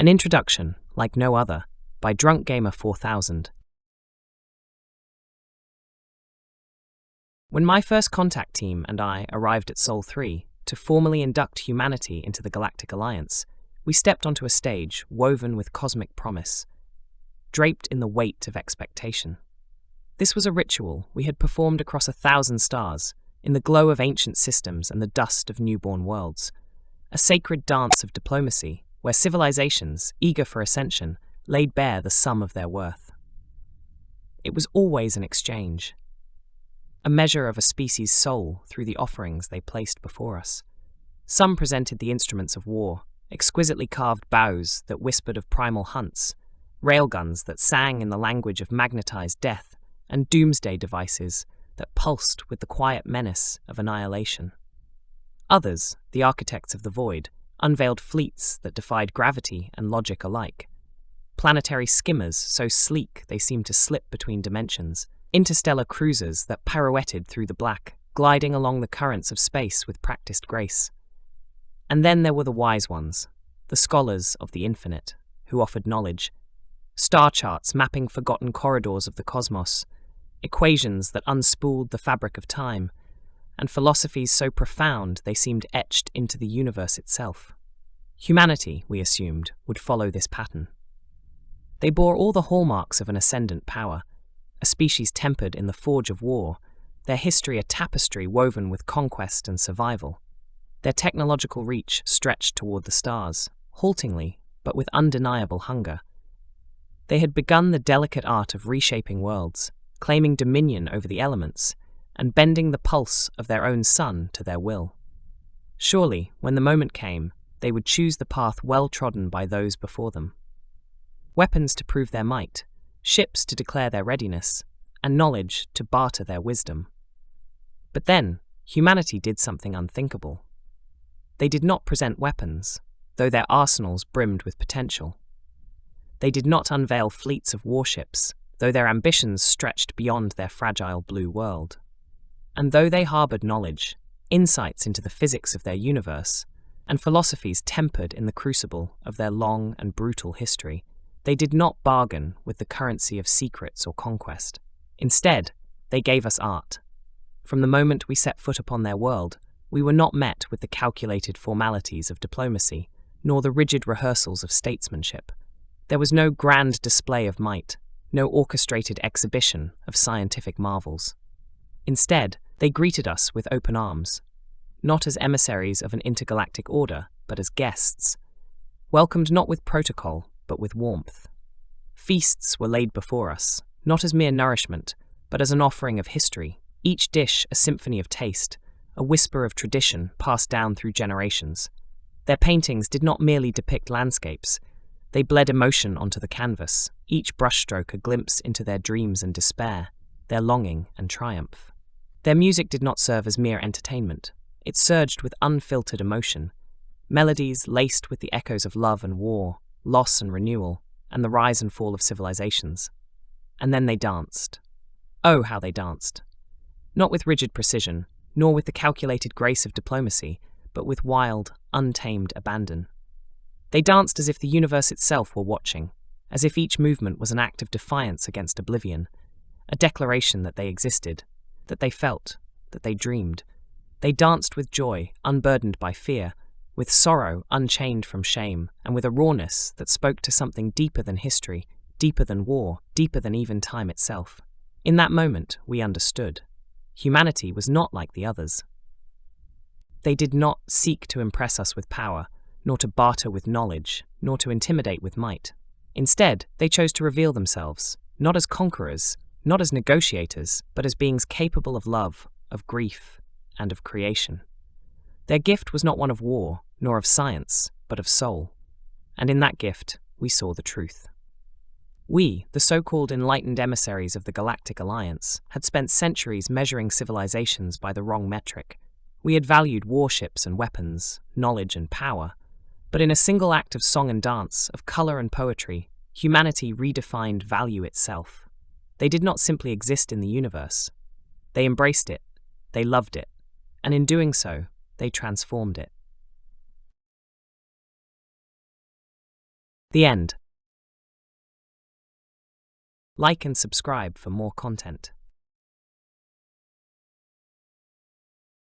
An introduction, like no other, by Drunk Gamer 4000. When my first contact team and I arrived at Sol 3 to formally induct humanity into the Galactic Alliance, we stepped onto a stage woven with cosmic promise, draped in the weight of expectation. This was a ritual we had performed across 1,000 stars, in the glow of ancient systems and the dust of newborn worlds, a sacred dance of diplomacy where civilizations, eager for ascension, laid bare the sum of their worth. It was always an exchange, a measure of a species' soul through the offerings they placed before us. Some presented the instruments of war, exquisitely carved bows that whispered of primal hunts, railguns that sang in the language of magnetized death, and doomsday devices that pulsed with the quiet menace of annihilation. Others, the architects of the void, unveiled fleets that defied gravity and logic alike. Planetary skimmers so sleek they seemed to slip between dimensions, interstellar cruisers that pirouetted through the black, gliding along the currents of space with practiced grace. And then there were the wise ones, the scholars of the infinite, who offered knowledge, star charts mapping forgotten corridors of the cosmos, equations that unspooled the fabric of time, and philosophies so profound they seemed etched into the universe itself. Humanity, we assumed, would follow this pattern. They bore all the hallmarks of an ascendant power, a species tempered in the forge of war, their history a tapestry woven with conquest and survival. Their technological reach stretched toward the stars, haltingly, but with undeniable hunger. They had begun the delicate art of reshaping worlds, claiming dominion over the elements, and bending the pulse of their own sun to their will. Surely, when the moment came, they would choose the path well trodden by those before them. Weapons to prove their might, ships to declare their readiness, and knowledge to barter their wisdom. But then, humanity did something unthinkable. They did not present weapons, though their arsenals brimmed with potential. They did not unveil fleets of warships, though their ambitions stretched beyond their fragile blue world. And though they harbored knowledge, insights into the physics of their universe, and philosophies tempered in the crucible of their long and brutal history, they did not bargain with the currency of secrets or conquest. Instead, they gave us art. From the moment we set foot upon their world, we were not met with the calculated formalities of diplomacy, nor the rigid rehearsals of statesmanship. There was no grand display of might, no orchestrated exhibition of scientific marvels. Instead, they greeted us with open arms, not as emissaries of an intergalactic order, but as guests, welcomed not with protocol, but with warmth. Feasts were laid before us, not as mere nourishment, but as an offering of history, each dish a symphony of taste, a whisper of tradition passed down through generations. Their paintings did not merely depict landscapes, they bled emotion onto the canvas, each brushstroke a glimpse into their dreams and despair, their longing and triumph. Their music did not serve as mere entertainment. It surged with unfiltered emotion, melodies laced with the echoes of love and war, loss and renewal, and the rise and fall of civilizations. And then they danced. Oh, how they danced! Not with rigid precision, nor with the calculated grace of diplomacy, but with wild, untamed abandon. They danced as if the universe itself were watching, as if each movement was an act of defiance against oblivion, a declaration that they existed, that they felt, that they dreamed. They danced with joy, unburdened by fear, with sorrow unchained from shame, and with a rawness that spoke to something deeper than history, deeper than war, deeper than even time itself. In that moment, we understood. Humanity was not like the others. They did not seek to impress us with power, nor to barter with knowledge, nor to intimidate with might. Instead, they chose to reveal themselves, not as conquerors, not as negotiators, but as beings capable of love, of grief, and of creation. Their gift was not one of war, nor of science, but of soul. And in that gift, we saw the truth. We, the so-called enlightened emissaries of the Galactic Alliance, had spent centuries measuring civilizations by the wrong metric. We had valued warships and weapons, knowledge and power. But in a single act of song and dance, of color and poetry, humanity redefined value itself. They did not simply exist in the universe. They embraced it, they loved it, and in doing so, they transformed it. The end. Like and subscribe for more content.